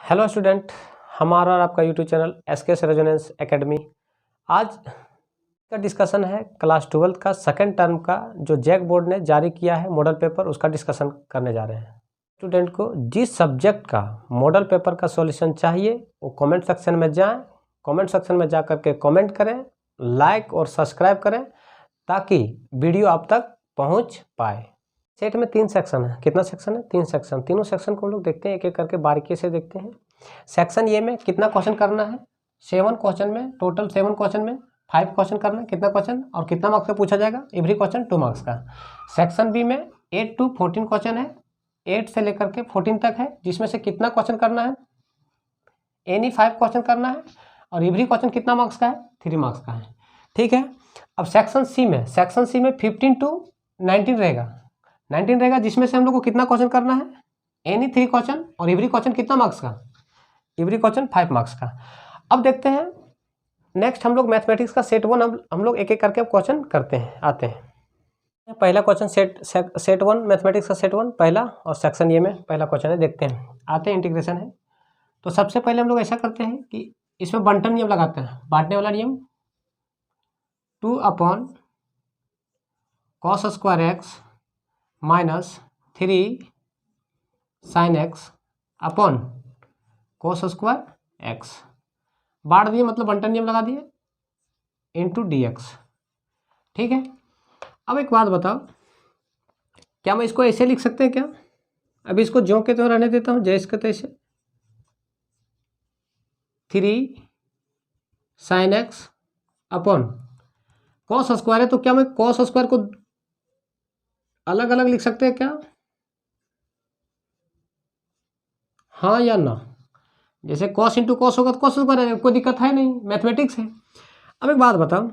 Hello student, हमारा और आपका YouTube channel SK resonance academy. आज का डिस्कशन है क्लास 12 का सेकंड टर्म का जो जैक बोर्ड ने जारी किया है मॉडल पेपर, उसका डिस्कशन करने जा रहे हैं। स्टूडेंट को जिस सब्जेक्ट का मॉडल पेपर का सॉल्यूशन चाहिए वो कमेंट सेक्शन में जाएं, कमेंट सेक्शन में जा करके कमेंट करें, लाइक और सब्सक्राइब करें ताकि वीडियो आप तक पहुँच पाए। सेट में 3 सेक्शन है। कितना सेक्शन है? 3 सेक्शन। तीनों सेक्शन को हम लोग देखते हैं, एक एक करके बारीकी से देखते हैं। सेक्शन ए में कितना क्वेश्चन करना है? 7 क्वेश्चन में, टोटल 7 क्वेश्चन में 5 क्वेश्चन करना है। कितना क्वेश्चन और कितना मार्क्स का पूछा जाएगा? एवरी क्वेश्चन 2 मार्क्स का। सेक्शन बी में 8 to 14 क्वेश्चन है, 8 से लेकर के 14 तक है, जिसमें से कितना क्वेश्चन करना है? एनी 5 क्वेश्चन करना है और एवरी क्वेश्चन कितना मार्क्स का है? 3 मार्क्स का है। ठीक है। अब सेक्शन सी में 15 to 19 रहेगा, 19 रहेगा, जिसमें से हम लोग को कितना क्वेश्चन करना है? एनी 3 क्वेश्चन और एवरी क्वेश्चन कितना मार्क्स का? एवरी क्वेश्चन 5 मार्क्स का। अब देखते हैं नेक्स्ट हम लोग मैथमेटिक्स का सेट 1 हम लोग एक एक करके क्वेश्चन करते हैं, आते हैं। पहला क्वेश्चन सेट 1 मैथमेटिक्स का सेट 1 पहला, और सेक्शन ये में पहला क्वेश्चन है। देखते हैं, आते हैं। इंटीग्रेशन है तो सबसे पहले हम लोग ऐसा करते हैं कि इसमें बंटन नियम लगाते हैं, बांटने वाला नियम। 2/cos² x -3 sin x upon cos² x बांट दिए, मतलब बंटन नियम लगा दिए, इंटू dx। ठीक है। अब एक बात बताओ, क्या मैं इसको ऐसे लिख सकते हैं क्या? अभी इसको ज्यों के त्यों रहने देता हूँ, जैसे के तैसे। 3 sin x अपॉन cos² है, तो क्या मैं cos² को अलग अलग लिख सकते हैं क्या? हाँ या ना? जैसे cos इंटू cos होगा तो cos² रहेगा, कोई दिक्कत है नहीं, मैथमेटिक्स है। अब एक बात बताओ,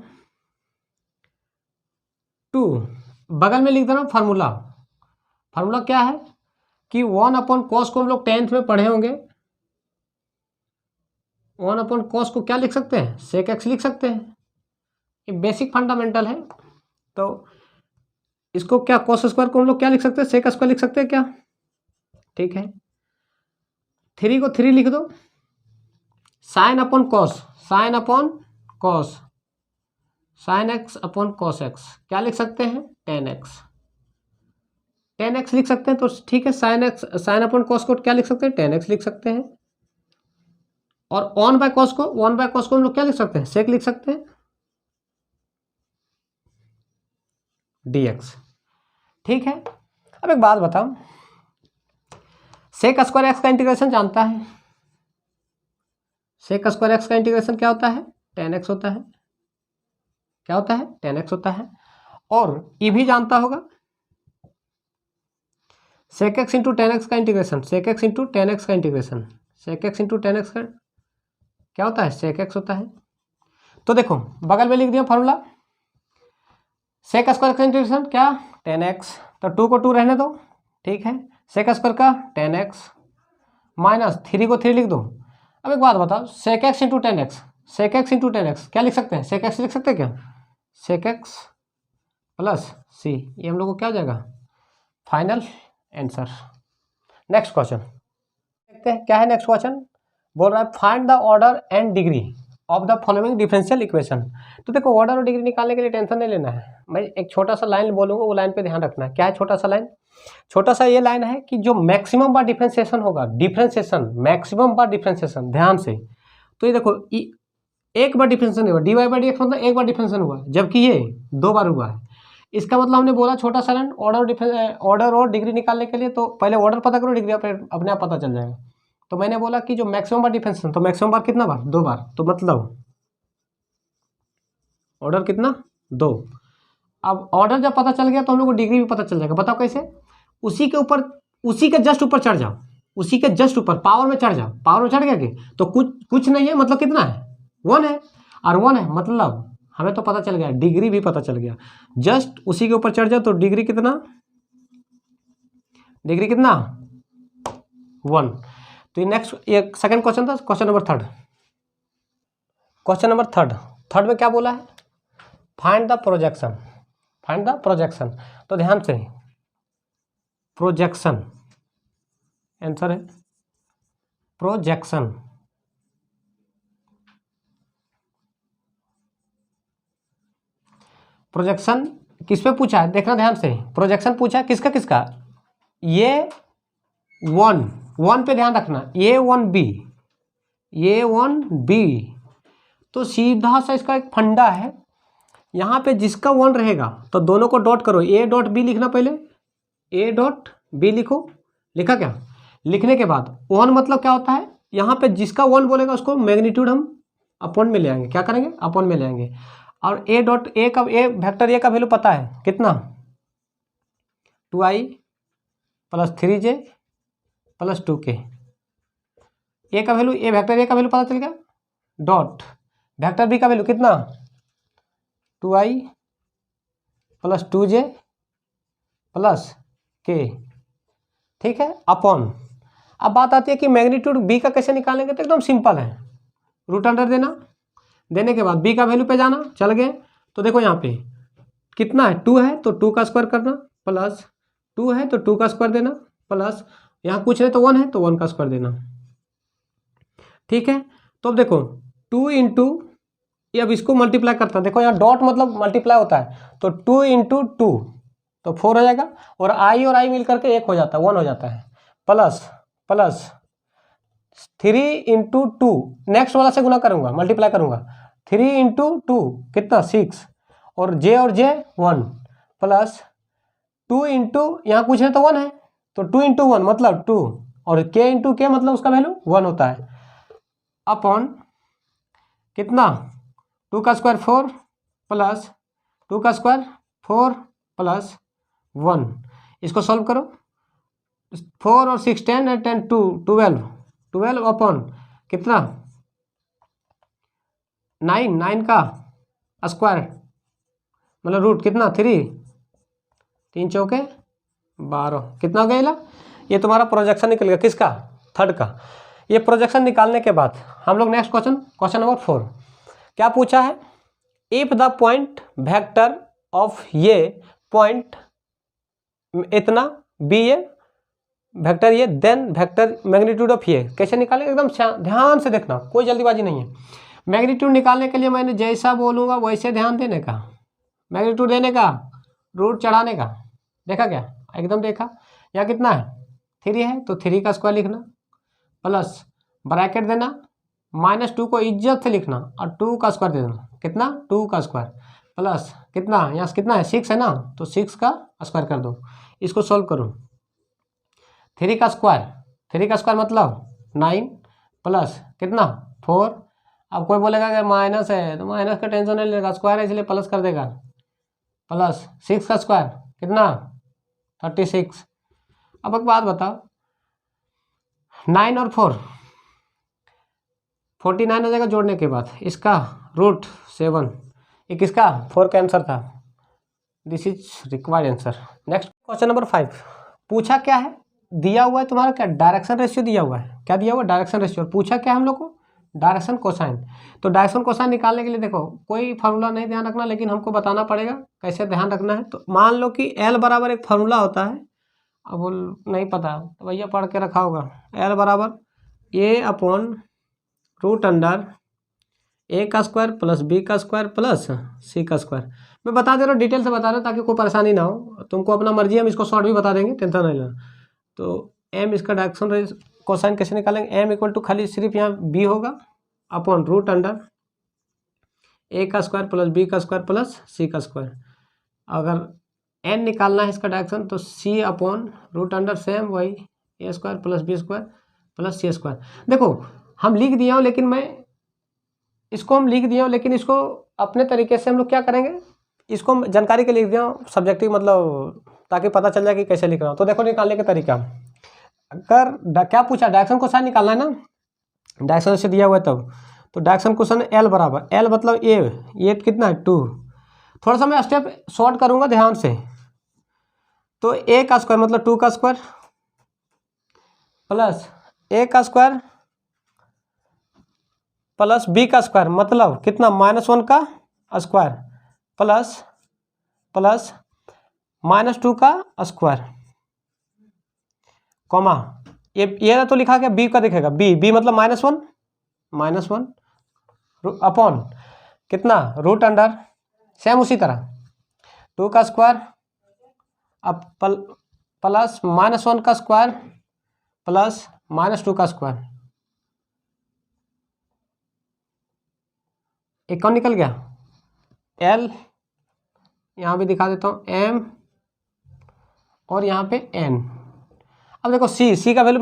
2 बगल में लिख दे रहा हूँ फार्मूला। फार्मूला क्या है कि 1/cos को हम लोग 10th में पढ़े होंगे। 1/cos को क्या लिख सकते हैं? sec x लिख सकते हैं, ये बेसिक फंडामेंटल है। तो इसको क्या cos² को हम लोग क्या लिख सकते हैं? sec² लिख सकते हैं क्या? ठीक है। 3 को 3 लिख दो, sin/cos, sin/cos, sin x upon cos x क्या लिख सकते हैं? 10x, 10x लिख सकते हैं। तो ठीक है, sin/cos को क्या लिख सकते हैं? 10x लिख सकते हैं। और 1/cos को हम लोग क्या लिख सकते हैं? sec लिख सकते हैं, dx। ठीक है। अब एक बात बताओ, sec² x का इंटीग्रेशन जानता है? sec² x का इंटीग्रेशन क्या होता है? 10x होता है। क्या होता है? 10x होता है। और ये भी जानता होगा, sec x इंटू 10x का integration, sec x into 10x का integration, sec x into 10x का क्या होता है? sec x होता है। तो देखो बगल में लिख दिया फार्मूला, sec² का इंटीग्रेशन क्या? 10x, तो 2 को 2 रहने दो। ठीक है। sec² का 10x माइनस 3 को 3 लिख दो। अब एक बात बताओ, sec x into 10x, sec x into 10x क्या लिख सकते हैं? sec x लिख सकते हैं क्या? sec x प्लस c, ये हम लोग को क्या हो जाएगा? Final answer. नेक्स्ट क्वेश्चन देखते हैं, क्या है नेक्स्ट क्वेश्चन? बोल रहा है find the order and degree of the following differential equation. तो देखो ऑर्डर और डिग्री निकालने के लिए टेंशन नहीं लेना है, मैं एक छोटा सा लाइन बोलूंगा, वो लाइन पे ध्यान रखना है। क्या है छोटा सा लाइन? छोटा सा ये लाइन है कि जो मैक्सिमम बार डिफरेंशिएशन होगा, डिफरेंशिएशन मैक्सिमम बार डिफरेंशिएशन, ध्यान से। तो ये देखो एक बार डिफरेंशिएशन हुआ, dy/dx मतलब एक बार डिफरेंशिएशन हुआ, जबकि ये 2 बार हुआ है। इसका मतलब हमने बोला छोटा सा लाइन ऑर्डर और डिग्री निकालने के लिए, तो पहले ऑर्डर पता करो, डिग्री अपने आप पता चल जाएगा। तो मैंने बोला कि जो मैक्सिमम बार डिफरेंशिएशन, तो मैक्सिमम बार कितना बार? 2 बार, तो मतलब ऑर्डर कितना? 2। अब ऑर्डर जब पता चल गया तो हम लोग को डिग्री भी पता चल जाएगा। बताओ कैसे? उसी के ऊपर, उसी के जस्ट ऊपर चढ़ जाओ, उसी के जस्ट ऊपर पावर में चढ़ जाओ। पावर में चढ़ गया कि तो कुछ नहीं है, मतलब कितना है? 1 है, और 1 है मतलब हमें तो पता चल गया, डिग्री भी पता चल गया। जस्ट उसी के ऊपर चढ़ जाओ तो डिग्री कितना? 1। तो ये नेक्स्ट, ये सेकंड क्वेश्चन था। क्वेश्चन नंबर 3, क्वेश्चन नंबर 3 में क्या बोला है? Find the projection, find the projection. तो ध्यान से, प्रोजेक्शन आंसर है। प्रोजेक्शन। प्रोजेक्शन किस पे पूछा है, देखना ध्यान से। प्रोजेक्शन पूछा है किसका किसका, ये वन पे ध्यान रखना, ये वन बी। तो सीधा सा इसका एक फंडा है, यहाँ पे जिसका वन रहेगा तो दोनों को डॉट करो, ए डॉट बी लिखना, पहले ए डॉट बी लिखो। लिखा क्या? लिखने के बाद वन मतलब क्या होता है, यहाँ पे जिसका वन बोलेगा उसको मैग्नीट्यूड हम अपॉन में ले आएंगे। क्या करेंगे? अपॉन में ले आएंगे। और ए डॉट ए का, ए वेक्टर ए का वैल्यू पता है कितना, 2i + 3j + 2k। ए का वैल्यू, ए वेक्टर ए का वैल्यू पता चल गया। डॉट वेक्टर बी का वैल्यू कितना, 2i + 2j + k। ठीक है, अपॉन। अब बात आती है कि मैग्नीट्यूड बी का कैसे निकालेंगे, तो एकदम सिंपल है, रूट अंडर देना, देने के बाद बी का वैल्यू पे जाना, चल गए। तो देखो यहाँ पे कितना है, 2 है तो 2 का स्क्वायर करना, प्लस 2 है तो 2 का स्क्वायर देना, प्लस यहाँ कुछ नहीं तो 1 है तो 1 का स्क्वायर देना। ठीक है, तो अब देखो 2 इंटू, ये अब इसको मल्टीप्लाई करता है, देखो यहाँ डॉट मतलब मल्टीप्लाई होता है, तो 2 इंटू 2 तो 4 हो जाएगा, और आई मिल करके 1 हो जाता है, 1 हो जाता है, प्लस 3 इंटू 2, नेक्स्ट वाला से गुना करूँगा, मल्टीप्लाई करूँगा, 3 इंटू 2 कितना 6, और जे 1, प्लस 2 इंटू, यहाँ कुछ है तो 1 है तो 2 इंटू 1 मतलब 2, और के इंटू के मतलब उसका वैल्यू 1 होता है, अपॉन कितना, 2 का स्क्वायर 4 प्लस 2 का स्क्वायर 4 प्लस 1। इसको सॉल्व करो, 4 और 6 10 और 10 2 12 अपॉन कितना, 9 का स्क्वायर मतलब रूट कितना 3, 3 चौके 12, कितना हो गया? ये तुम्हारा प्रोजेक्शन निकल गया, किसका, थर्ड का। ये प्रोजेक्शन निकालने के बाद हम लोग नेक्स्ट क्वेश्चन नंबर 4 क्या पूछा है, if the point vector of ये पॉइंट इतना बी ये वेक्टर ये, देन वेक्टर मैग्नीट्यूड ऑफ ये, कैसे निकालें, एकदम ध्यान से देखना, कोई जल्दीबाजी नहीं है। मैग्नीट्यूड निकालने के लिए मैंने जैसा बोलूँगा वैसे ध्यान देने का, मैग्नीट्यूड देने का, रूट चढ़ाने का, देखा क्या, एकदम देखा। यहाँ कितना है, 3 है तो 3 का स्क्वायर लिखना, प्लस ब्रैकेट देना, -2 को इज्जत से लिखना, और 2 का स्क्वायर दे देना, कितना 2 का स्क्वायर, प्लस कितना, यहाँ से कितना है 6 है ना, तो 6 का स्क्वायर कर दो। इसको सॉल्व करो, 3 का स्क्वायर मतलब 9 प्लस कितना 4। अब कोई बोलेगा कि माइनस है तो माइनस का टेंशन नहीं लेगा, स्क्वायर है इसलिए प्लस कर देगा, प्लस 6 का स्क्वायर कितना 36। अब एक बात बताओ, 9 और 4 49 हो जाएगा जोड़ने के बाद, इसका रूट 7, ये किसका 4 का आंसर था। This is required answer. Next question number 5 पूछा क्या है, दिया हुआ है तुम्हारा क्या, डायरेक्शन रेशियो दिया हुआ है, क्या दिया हुआ है, डायरेक्शन रेशियो। पूछा क्या हम लोग को, डायरेक्शन कोसाइन। तो डायरेक्शन कोसाइन निकालने के लिए देखो कोई फार्मूला नहीं ध्यान रखना, लेकिन हमको बताना पड़ेगा कैसे ध्यान रखना है। तो मान लो कि एल बराबर एक फार्मूला होता है, अब वो नहीं पता तो भैया पढ़ के रखा होगा, एल बराबर ए अपॉन रूट अंडर ए का स्क्वायर प्लस बी का स्क्वायर प्लस सी का स्क्वायर। मैं बता दे रहा हूँ, डिटेल से बता रहा हूँ ताकि कोई परेशानी ना हो, तुमको अपना मर्जी, हम इसको शॉर्ट भी बता देंगे, टेंशन नहीं लेना। तो एम इसका डायरेक्शन कोसाइन कैसे निकालेंगे, एम इक्वल टू खाली सिर्फ यहाँ बी होगा अपॉन रूट अंडर ए का स्क्वायर प्लस बी का स्क्वायर प्लस सी का स्क्वायर। अगर एन निकालना है इसका डायरेक्शन तो C upon root under same वही A square plus B square plus C square. देखो हम लिख दिया हूँ, लेकिन मैं इसको हम लिख दिया हूँ, लेकिन इसको अपने तरीके से हम लोग क्या करेंगे, इसको हम जानकारी के लिख दिया हूँ, सब्जेक्टिव मतलब ताकि पता चल जाए कि कैसे लिख रहा हूँ। तो देखो निकालने का तरीका, अगर क्या पूछा डायरेक्शन कोसाइन निकालना है ना, डायरेक्शन से दिया हुआ है तब, तो डायरेक्शन कोसाइन एल बराबर, एल मतलब ए कितना है 2। थोड़ा सा मैं स्टेप शॉर्ट करूँगा ध्यान से। तो ए का स्क्वायर मतलब 2 का स्क्वायर प्लस ए का स्क्वायर प्लस बी का स्क्वायर मतलब कितना -1 का स्क्वायर प्लस -2 का स्क्वायर, कॉमा ये तो लिखा गया, बी का दिखेगा, बी मतलब -1 अपॉन कितना रूट अंडर, सेम उसी तरह 2 का स्क्वायर अब प्लस -1 का स्क्वायर प्लस -2 का स्क्वायर, एक कौन निकल गया, एल, यहाँ भी दिखा देता हूँ एम, और यहाँ पे एन। अब देखो सी का वैल्यू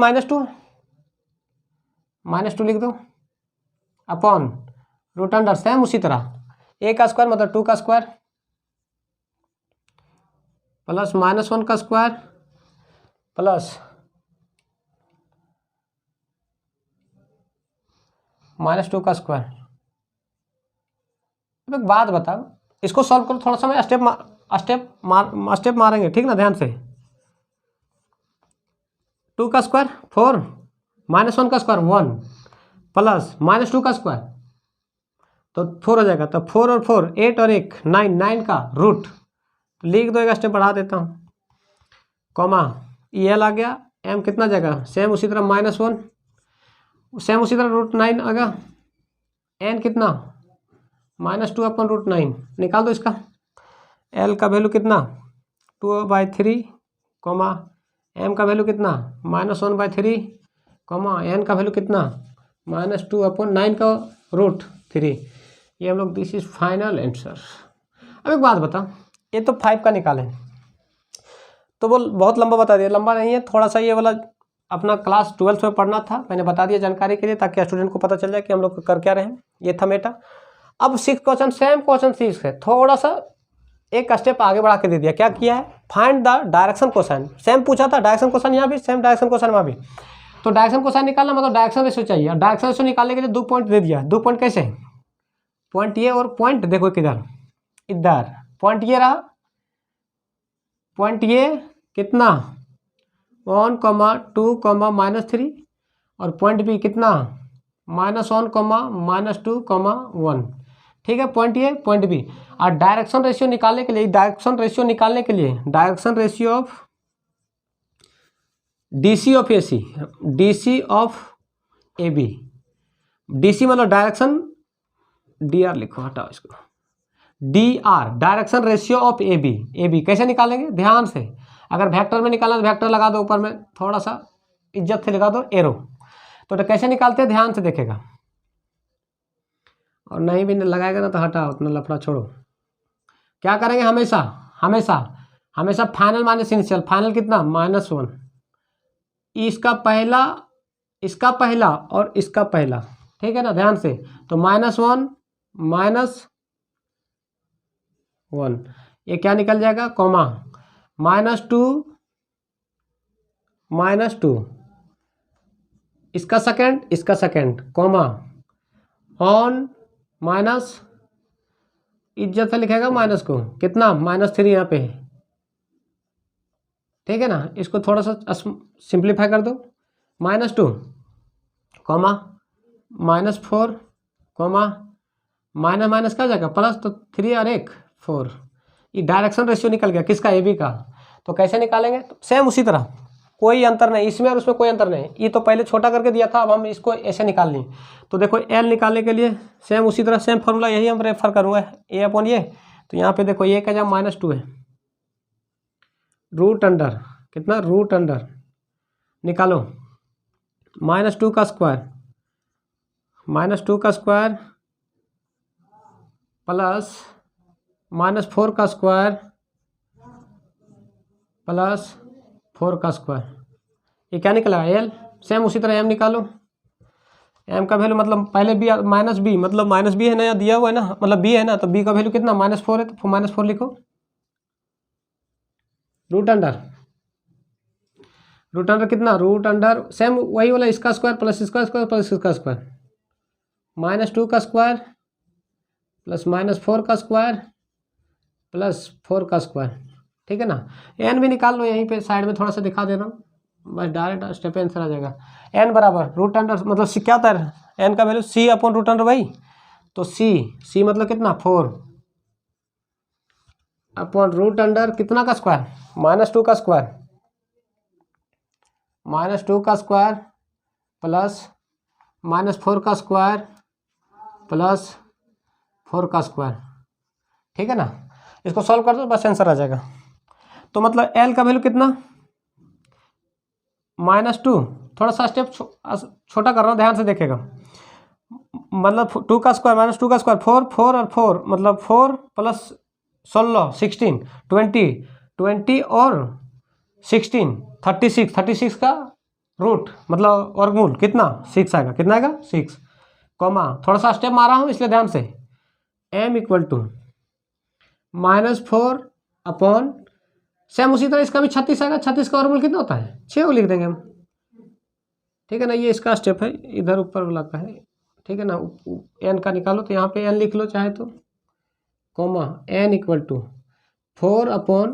-2 लिख दो अपॉन रूट अंडर सेम उसी तरह ए का स्क्वायर मतलब 2 का स्क्वायर प्लस -1 का स्क्वायर प्लस -2 का स्क्वायर। अब एक बात बताओ, इसको सॉल्व करो, थोड़ा सा मैं स्टेप मारेंगे, ठीक ना, ध्यान से। 2 का स्क्वायर 4, -1 का स्क्वायर 1 प्लस -2 का स्क्वायर तो 4 हो जाएगा, तो 4 और 4 8 और 1 9 का रूट, लिख दो, एक स्टेप बढ़ा देता हूँ, कॉमा एल आ गया, एम कितना जाएगा सेम उसी तरह -1 सेम उसी तरह √9 आ गया, एन कितना -2 अपॉन √9, निकाल दो इसका, एल का वैल्यू कितना 2/3 कॉमा एम का वैल्यू कितना -1/3 कॉमा एन का वैल्यू कितना -2 अपॉन 9 का √3। ये हम लोग, दिस इज फाइनल आंसर। अब एक बात बता, ये तो 5 का निकालें तो वो बहुत लंबा बता दिया, लंबा नहीं है, थोड़ा सा ये वाला अपना क्लास 12th में पढ़ना था, मैंने बता दिया जानकारी के लिए, ताकि स्टूडेंट को पता चल जाए कि हम लोग कर क्या रहे हैं। ये था मेटा। अब 6 क्वेश्चन सेम क्वेश्चन 6 है, थोड़ा सा एक स्टेप आगे बढ़ा के दे दिया। क्या किया है, find the direction question, same पूछा था डायरेक्शन क्वेश्चन, यहाँ भी सेम डायरेक्शन क्वेश्चन वहाँ भी, तो डायरेक्शन क्वेश्चन निकालना मतलब डायरेक्शन रेशियो चाहिए। डायरेक्शन रेशियो निकालने के लिए 2 पॉइंट दे दिया। 2 पॉइंट कैसे, पॉइंट ये और पॉइंट देखो किधर, इधर पॉइंट ये रहा, पॉइंट ये कितना 1, 2, -3 और पॉइंट बी कितना -1, -2, -1, ठीक है, पॉइंट ए पॉइंट बी। और डायरेक्शन रेशियो निकालने के लिए, direction ratio of DC of AC, DC of A B, DC मतलब डायरेक्शन, डी आर लिखो, हटाओ इसको, D R direction ratio of A B कैसे निकालेंगे, ध्यान से, अगर वेक्टर में निकालना तो वेक्टर लगा दो, ऊपर में थोड़ा सा इज्जत से लगा दो एरो, तो कैसे निकालते हैं ध्यान से देखेगा, और नहीं भी लगाएगा ना तो हटाओ, उतना लफड़ा छोड़ो। क्या करेंगे, हमेशा फाइनल माइनस इनिशियल, फाइनल कितना -1, इसका पहला और इसका पहला, ठीक है ना, ध्यान से, तो -1 -1 ये क्या निकल जाएगा, कॉमा -2 इसका सेकंड कॉमा ऑन माइनस, इज्जत से लिखेगा माइनस को, कितना -3 यहाँ पे, ठीक है ना, इसको थोड़ा सा सिंप्लीफाई कर दो, -2 कॉमा -4 कॉमा माइनस क्या हो जाएगा प्लस, तो 3 और 1 4, ये डायरेक्शन रेशियो निकल गया किसका, ए बी का। तो कैसे निकालेंगे, तो सेम उसी तरह, कोई अंतर नहीं इसमें और उसमें, कोई अंतर नहीं, ये तो पहले छोटा करके दिया था, अब हम इसको ऐसे निकाल लें। तो देखो एल निकालने के लिए सेम उसी तरह, सेम फार्मूला यही हम रेफर करूँगा, ए अपॉन ये, तो यहाँ पे देखो ये का जब -2 है, रूट अंडर कितना, रूट अंडर निकालो -2 का स्क्वायर प्लस -4 का स्क्वायर प्लस 4 का स्क्वायर, ये क्या निकला एल, सेम उसी तरह एम निकालो, एम का वैल्यू मतलब पहले बी -b मतलब -b है ना, या दिया हुआ है ना, मतलब b है ना, तो b का वैल्यू कितना -4 है, तो -4 लिखो, रूट अंडर कितना, रूट अंडर सेम वही वाला, इसका स्क्वायर प्लस इसका स्क्वायर प्लस इसका स्क्वायर, -2 का स्क्वायर प्लस -4 का स्क्वायर प्लस 4 का स्क्वायर, ठीक है ना। एन भी निकाल लो, यहीं पे साइड में थोड़ा सा दिखा दे रहा हूँ, बस डायरेक्ट स्टेप आंसर आ जाएगा। एन बराबर रूट अंडर मतलब सी क्या होता है, एन का value C upon root under भाई, तो सी मतलब कितना 4 अपॉन रूट अंडर कितना का स्क्वायर -2 का स्क्वायर -2 का स्क्वायर प्लस -4 का स्क्वायर प्लस 4 का स्क्वायर, ठीक है ना। इसको सॉल्व कर दो बस आंसर आ जाएगा। तो मतलब एल का वैल्यू कितना, -2, थोड़ा सा स्टेप छोटा कर रहा हूँ, ध्यान से देखेगा। मतलब 2 का स्क्वायर -2 का स्क्वायर 4, 4 और 4 मतलब 4 प्लस 16 16 20 और 16 36 का रूट मतलब वर्गमूल कितना 6 आएगा, कितना आएगा 6, कॉमा थोड़ा सा स्टेप मारा हूँ इसलिए ध्यान से, m equal to -4 upon, same उसी तरह इसका भी 36 आएगा। 36 का वर्गमूल कितना होता है 6 को लिख देंगे हम, ठीक है ना। ये इसका स्टेप है, इधर ऊपर वाला का है, ठीक है ना। n का निकालो तो यहाँ पे n लिख लो चाहे तो, comma n equal to 4 upon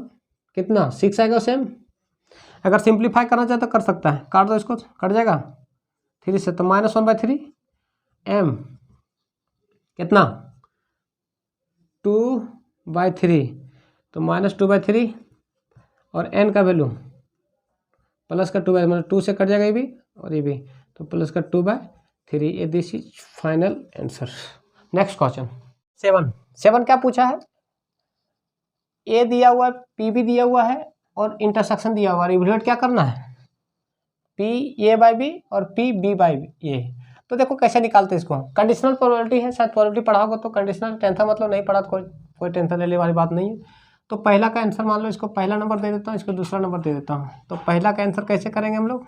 कितना 6 आएगा सेम। अगर सिंप्लीफाई करना चाहे तो कर सकता है, काट दो इसको, कट जाएगा 3 से, तो -1/3 m कितना 2/3, तो -2/3 और n का वैल्यू प्लस का 2 मतलब 2 से कट जाएगा ये भी और ये भी, तो प्लस का 2/3, ये this is final answer. Next question 7 क्या पूछा है, ए दिया हुआ है, पी भी दिया हुआ है और इंटरसेक्शन दिया हुआ है, इवैल्यूएट क्या करना है, पी ए बाई बी और पी बी बाई ए। तो देखो कैसे निकालते हैं इसको, कंडीशनल प्रोबेबिलिटी है, शायद प्रोबेबिलिटी पढ़ाओगे तो कंडीशनल, टेंथ मतलब नहीं पढ़ा तो कोई टेंशन लेने वाली बात नहीं है। तो पहला का आंसर मान लो, इसको पहला नंबर दे देता हूँ, इसको दूसरा नंबर दे देता हूँ। तो पहला का आंसर कैसे करेंगे हम लोग,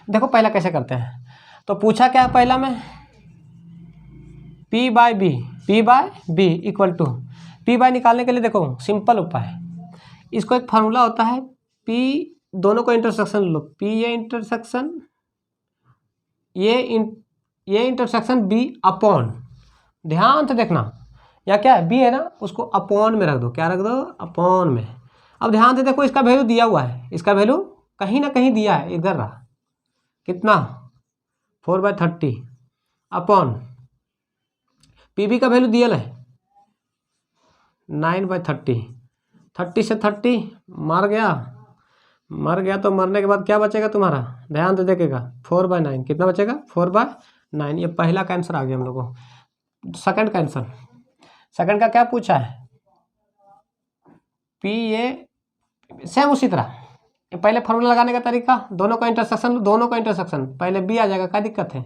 देखो पहला कैसे करते हैं। तो पूछा क्या है पहला में, P by B equal to, P by निकालने के लिए देखो सिंपल उपाय, इसको एक फार्मूला होता है, P दोनों को इंटरसेक्शन लो, P ये इंटरसेक्शन ये इंटरसेक्शन B अपॉन, ध्यान से देखना, या क्या है B है ना, उसको अपॉन में रख दो, क्या रख दो अपॉन में। अब ध्यान से देखो इसका वैल्यू दिया हुआ है, इसका वैल्यू कहीं ना कहीं दिया है, इधर रहा कितना 4/30 अपॉन PB का वैल्यू दिया है 9/30, 30 से 30 मर गया तो मरने के बाद क्या बचेगा तुम्हारा, ध्यान से देखेगा 4/9, कितना बचेगा 4/9। ये पहला का आंसर आ गया हम लोगों को। सेकंड का आंसर, सेकंड का क्या पूछा है, पी ए, सेम उसी तरह, पहले फॉर्मूला लगाने का तरीका, दोनों का इंटरसेक्शन, पहले बी आ जाएगा, क्या दिक्कत है,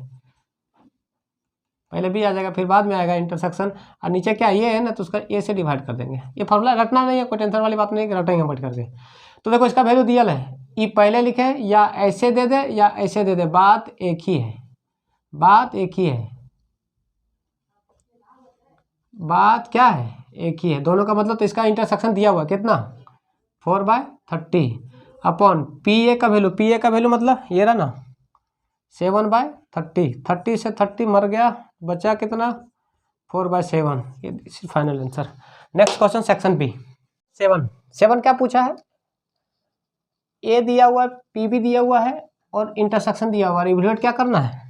पहले बी आ जाएगा फिर बाद में आएगा इंटरसेक्शन, और नीचे क्या ये है ना तो उसका ए से डिवाइड कर देंगे। ये फॉर्मूला रटना नहीं है, कोई टेंशन वाली बात नहीं है, रटेंगे बैठ करके। तो देखो इसका वैल्यू दिया है, ई पहले लिखे या ऐसे दे दे या ऐसे दे दे, बात एक ही है, बात क्या है, एक ही है दोनों का मतलब। तो इसका इंटरसेक्शन दिया हुआ कितना 4/30 अपॉन पी ए का वैल्यू मतलब ये रहा ना 7/30, 30 से 30 मर गया, बचा कितना 4/7, ये final answer. Next question section B. 7 क्या पूछा है, ए दिया हुआ है, पी भी दिया हुआ है और इंटरसेक्शन दिया हुआ है, इवैल्यूएट क्या करना है,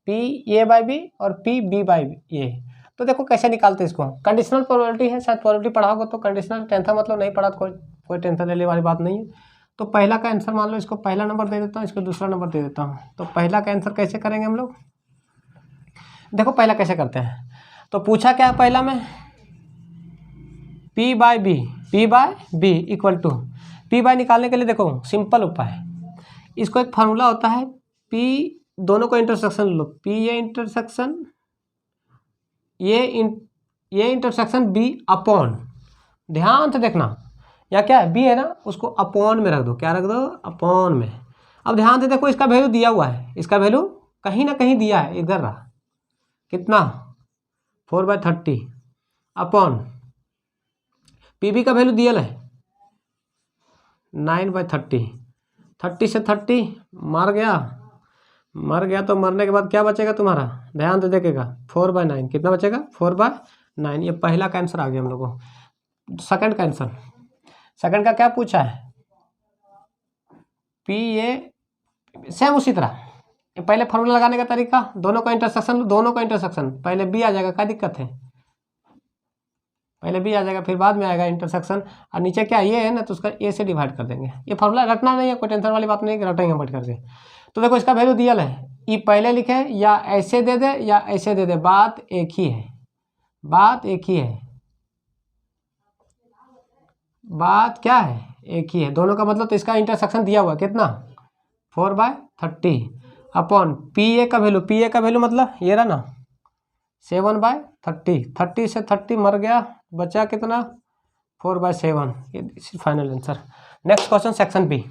पी ए बाई बी और पी बी बाई ए। तो देखो कैसे निकालते हैं इसको, कंडीशनल प्रोबेबिलिटी है, शायद प्रोबेबिलिटी पढ़ाओगे तो कंडीशनल, टेंथ मतलब नहीं पढ़ा तो कोई टेंशन लेने वाली बात नहीं है। तो पहला का आंसर मान लो, इसको पहला नंबर दे देता हूँ, इसको दूसरा नंबर दे देता हूँ। तो पहला का आंसर कैसे करेंगे हम लोग, देखो पहला कैसे करते हैं। तो पूछा क्या है पहला में, P by B equal to, P by निकालने के लिए देखो सिंपल उपाय, इसको एक फार्मूला होता है, P दोनों को इंटरसेक्शन लो, P ये इंटरसेक्शन ये इंटरसेक्शन B अपॉन, ध्यान से देखना, या क्या है B है ना उसको अपॉन में रख दो, क्या रख दो अपॉन में। अब ध्यान से देखो इसका वैल्यू दिया हुआ है, इसका वैल्यू कहीं ना कहीं दिया है, इधर रहा कितना 4/30 अपॉन PB का वैल्यू दिया है 9/30, 30 से 30 मर गया तो मरने के बाद क्या बचेगा तुम्हारा, ध्यान से देखेगा 4/9, कितना बचेगा 4/9। ये पहला का आंसर आ गया हम लोगों को। सेकंड का आंसर, सेकंड का क्या पूछा है, पी ए, सेम उसी तरह, पहले फॉर्मूला लगाने का तरीका, दोनों का इंटरसेक्शन, पहले बी आ जाएगा, क्या दिक्कत है, पहले बी आ जाएगा, फिर बाद में आएगा इंटरसेक्शन, और नीचे क्या ये है ना, तो उसका ए से डिवाइड कर देंगे। ये फॉर्मूला रटना नहीं है, कोई टेंशन वाली बात नहीं है, रटेंगे बैठ करके। तो देखो इसका वैल्यू दिया है, ई पहले लिखे या ऐसे दे दे या ऐसे दे दे, बात एक ही है, बात एक ही है, बात क्या है, एक ही है दोनों का मतलब। तो इसका इंटरसेक्शन दिया हुआ कितना, 4/30 अपॉन पी ए का वैल्यू, पी ए का वैल्यू मतलब ये रहा ना 7/30, 30 से 30 मर गया, बचा कितना 4/7। ये final answer. Next question section B.